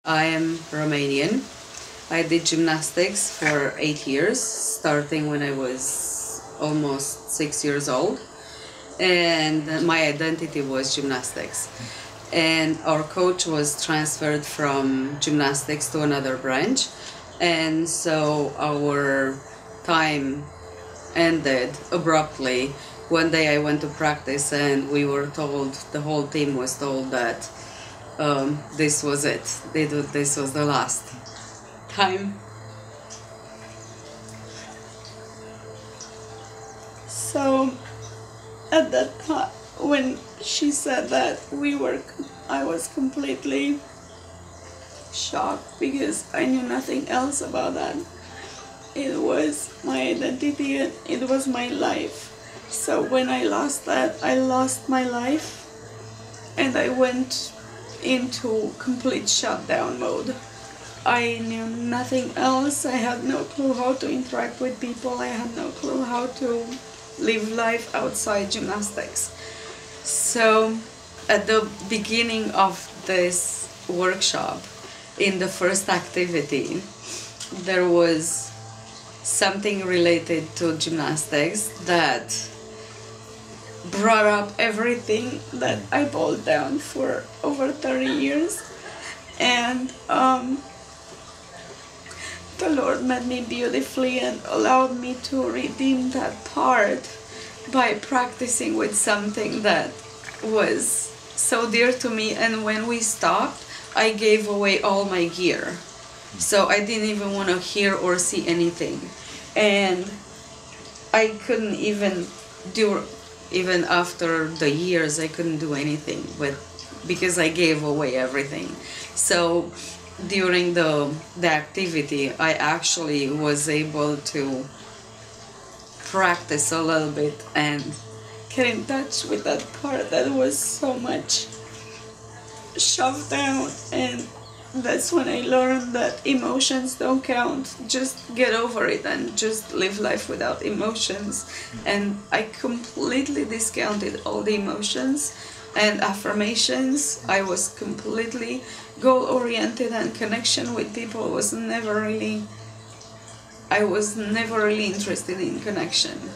I am Romanian. I did gymnastics for 8 years, starting when I was almost 6 years old. And my identity was gymnastics. And our coach was transferred from gymnastics to another branch. And so our time ended abruptly. One day I went to practice and we were told, the whole team was told that this was it. This was the last time. So at that time, when she said that, I was completely shocked because I knew nothing else about that. It was my identity and it was my life. So when I lost that, I lost my life and I went into complete shutdown mode. I knew nothing else. I had no clue how to interact with people. I had no clue how to live life outside gymnastics. So at the beginning of this workshop, in the first activity, there was something related to gymnastics that brought up everything that I boiled down for over 30 years. And the Lord met me beautifully and allowed me to redeem that part by practicing with something that was so dear to me. And when we stopped, I gave away all my gear. So I didn't even want to hear or see anything. And I couldn't even do, even after the years, I couldn't do anything because I gave away everything. So during the activity, I actually was able to practice a little bit and get in touch with that part that was so much shoved down. And that's when I learned that emotions don't count. Just get over it and just live life without emotions. And I completely discounted all the emotions and affirmations. I was completely goal-oriented, and connection with people was I was never really interested in connection.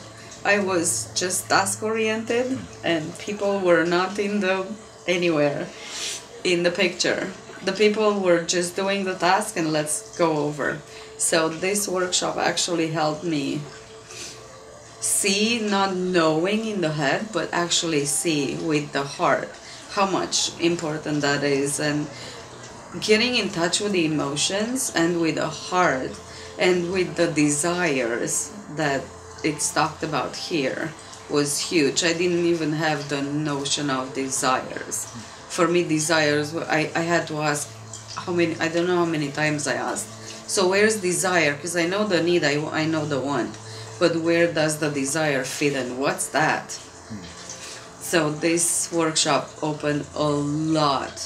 I was just task-oriented, and people were not anywhere in the picture. The people were just doing the task and let's go over. So this workshop actually helped me see, not knowing in the head, but actually see with the heart how much important that is, and getting in touch with the emotions and with the heart and with the desires that it's talked about here was huge. I didn't even have the notion of desires. For me, desires, I had to ask I don't know how many times I asked. So where's desire? Because I know the need, I know the want. But where does the desire fit and what's that? So this workshop opened a lot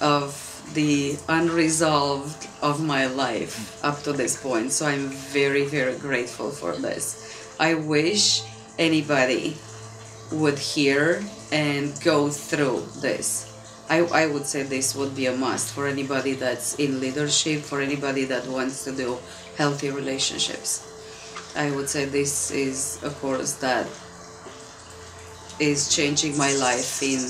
of the unresolved of my life up to this point. So I'm very, very grateful for this. I wish anybody would hear and go through this. I would say this would be a must for anybody that's in leadership, for anybody that wants to do healthy relationships. I would say this is a course that is changing my life in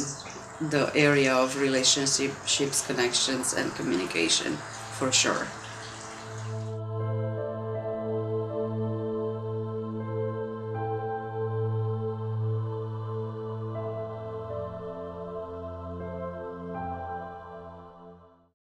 the area of relationships, connections, and communication, for sure.